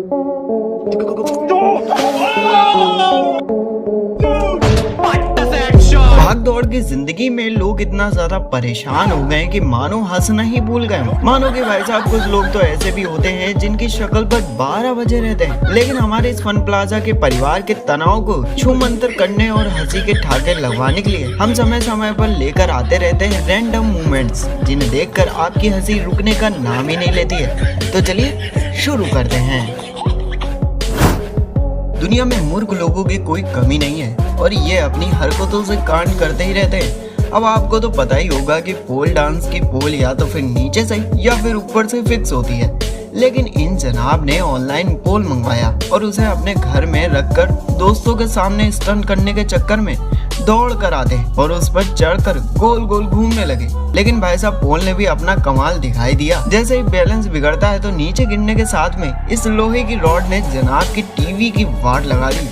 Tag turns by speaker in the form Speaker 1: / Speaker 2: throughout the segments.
Speaker 1: भाग दौड़ की जिंदगी में लोग इतना ज्यादा परेशान हो गए कि मानो हंसना ही भूल गए। मानो कि भाई साहब कुछ लोग तो ऐसे भी होते हैं जिनकी शक्ल पर 12 बजे रहते हैं, लेकिन हमारे इस फन प्लाजा के परिवार के तनाव को छूमंतर करने और हंसी के ठाके लगवाने के लिए हम समय समय पर लेकर आते रहते हैं रैंडम मूवमेंट्स, जिन्हें देखकर आपकी हंसी रुकने का नाम ही नहीं लेती है। तो चलिए शुरू करते हैं। दुनिया में मूर्ख लोगों की कोई कमी नहीं है और ये अपनी हरकतों से कांड करते ही रहते हैं। अब आपको तो पता ही होगा कि पोल डांस की पोल या तो फिर नीचे से या फिर ऊपर से फिक्स होती है, लेकिन इन जनाब ने ऑनलाइन पोल मंगवाया और उसे अपने घर में रखकर दोस्तों के सामने स्टंट करने के चक्कर में दौड़ कर आते और उस पर चढ़कर गोल गोल घूमने लगे। लेकिन भाई साहब पोल ने भी अपना कमाल दिखाई दिया। जैसे ही बैलेंस बिगड़ता है तो नीचे गिरने के साथ में इस लोहे की रॉड ने जनाब की टीवी की वाट लगा ली।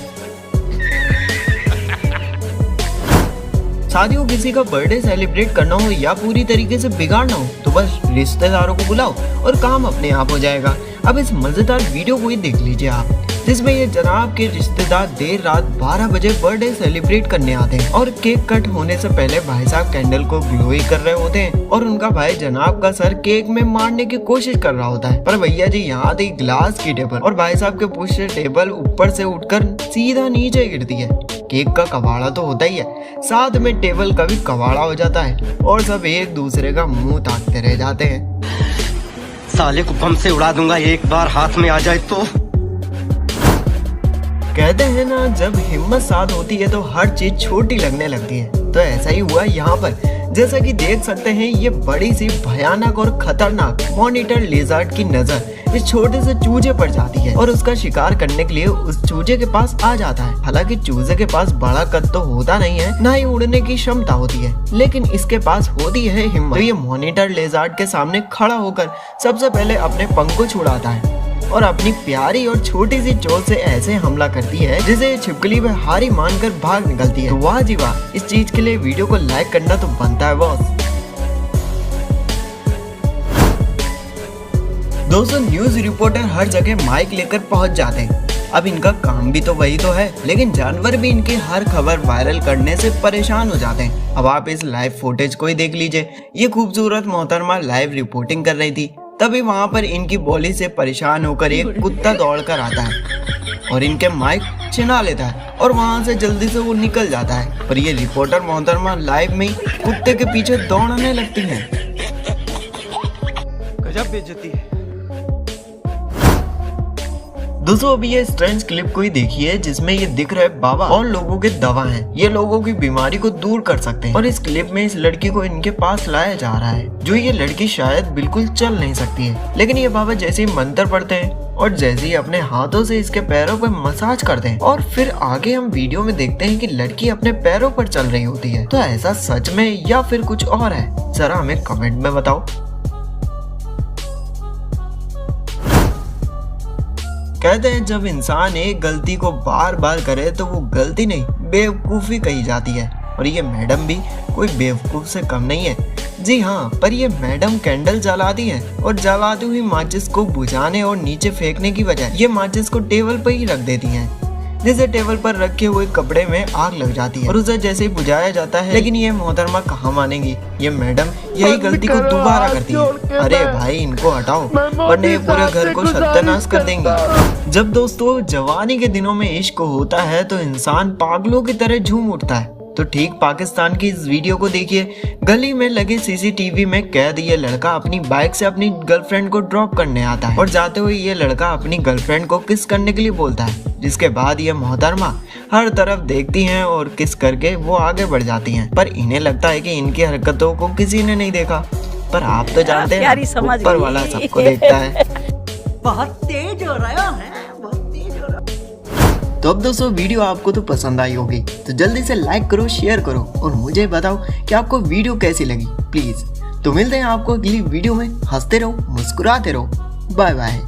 Speaker 1: साथियों, किसी का बर्थडे सेलिब्रेट करना हो या पूरी तरीके से बिगाड़ना हो तो बस रिश्तेदारों को बुलाओ और काम अपने आप हो जाएगा। अब इस मजेदार वीडियो को ही देख लीजिए आप, जिसमें ये जनाब के रिश्तेदार देर रात 12 बजे बर्थडे सेलिब्रेट करने आते हैं और केक कट होने से पहले भाई साहब कैंडल को ग्लो ही कर रहे होते हैं और उनका भाई जनाब का सर केक में मारने की कोशिश कर रहा होता है। पर भैया जी यहाँ थी ग्लास की टेबल और भाई साहब के पुश से टेबल ऊपर से उठकर सीधा नीचे गिरती है। केक का कबाड़ा तो होता ही है, साथ में टेबल का भी कबाड़ा हो जाता है और सब एक दूसरे का मुंह ताकते रह जाते हैं।
Speaker 2: साले को बम से उड़ा दूंगा एक बार हाथ में आ जाए तो।
Speaker 1: कहते हैं ना, जब हिम्मत साथ होती है तो हर चीज छोटी लगने लगती है। तो ऐसा ही हुआ यहाँ पर। जैसा कि देख सकते हैं, ये बड़ी सी भयानक और खतरनाक मॉनिटर लिजर्ड की नजर इस छोटे से चूजे पर जाती है और उसका शिकार करने के लिए उस चूजे के पास आ जाता है। हालांकि चूजे के पास बड़ा कद तो होता नहीं है, ना ही उड़ने की क्षमता होती है, लेकिन इसके पास होती है हिम्मत। तो ये मॉनिटर लिजर्ड के सामने खड़ा होकर सबसे पहले अपने पंख को छुड़ाता है और अपनी प्यारी और छोटी सी चोट से ऐसे हमला करती है जिसे छिपकली में हारी मानकर भाग निकलती है। तो वाह जी वाह, इस चीज के लिए वीडियो को लाइक करना तो बनता है बॉस। दोस्तों, न्यूज रिपोर्टर हर जगह माइक लेकर पहुंच जाते हैं। अब इनका काम भी तो वही तो है, लेकिन जानवर भी इनकी हर खबर वायरल करने से परेशान हो जाते हैं। अब आप इस लाइव फुटेज को ही देख लीजिए। ये खूबसूरत मोहतरमा लाइव रिपोर्टिंग कर रही थी, तभी वहां पर इनकी बोली से परेशान होकर एक कुत्ता दौड़ कर आता है और इनके माइक छिना लेता है और वहां से जल्दी से वो निकल जाता है। पर ये रिपोर्टर मोहतरमा लाइव में कुत्ते के पीछे दौड़ने लगती है।
Speaker 2: गजब बेइज्जती है।
Speaker 1: दोस्तों, अभी ये स्ट्रेंज क्लिप को ही देखिए जिसमें ये दिख रहे बाबा और लोगों के दवा हैं। ये लोगों की बीमारी को दूर कर सकते हैं और इस क्लिप में इस लड़की को इनके पास लाया जा रहा है, जो ये लड़की शायद बिल्कुल चल नहीं सकती है, लेकिन ये बाबा जैसे ही मंत्र पढ़ते हैं और जैसे ही अपने हाथों से इसके पैरों पर मसाज करते हैं और फिर आगे हम वीडियो में देखते हैं कि लड़की अपने पैरों पर चल रही होती है। तो ऐसा सच में या फिर कुछ और है, जरा हमें कमेंट में बताओ। कहते हैं जब इंसान एक गलती को बार बार करे तो वो गलती नहीं बेवकूफ़ी कही जाती है, और ये मैडम भी कोई बेवकूफ़ से कम नहीं है। जी हाँ, पर ये मैडम कैंडल जलाती है और जलाती हुई माचिस को बुझाने और नीचे फेंकने की बजाय ये माचिस को टेबल पर ही रख देती हैं, जिसे टेबल पर रखे हुए कपड़े में आग लग जाती है और उसे जैसे ही बुझाया जाता है। लेकिन ये मोहतरमा कहाँ मानेगी, ये मैडम यही गलती को दोबारा करती है। अरे भाई, इनको हटाओ वरना ये पूरे घर को सत्यानाश कर देंगे। जब दोस्तों जवानी के दिनों में इश्क होता है तो इंसान पागलों की तरह झूम उठता है। तो ठीक पाकिस्तान की इस वीडियो को देखिए। गली में लगे सीसीटीवी में कैद ये लड़का अपनी बाइक से अपनी गर्लफ्रेंड को ड्रॉप करने आता है और जाते हुए ये लड़का अपनी गर्लफ्रेंड को किस करने के लिए बोलता है, जिसके बाद ये मोहतरमा हर तरफ देखती हैं और किस करके वो आगे बढ़ जाती हैं। पर इन्हें लगता है कि इनकी हरकतों को किसी ने नहीं देखा, पर आप तो जानते हैं ऊपर वाला सबको देखता है।
Speaker 3: बहुत तेज हो रहा है, बहुत तेज हो रहा है।
Speaker 1: तो अब दोस्तों वीडियो आपको तो पसंद आई होगी, तो जल्दी से लाइक करो, शेयर करो और मुझे बताओ कि आपको वीडियो कैसी लगी प्लीज। तो मिलते हैं आपको अगली वीडियो में। हंसते रहो, मुस्कुराते रहो। Bye bye.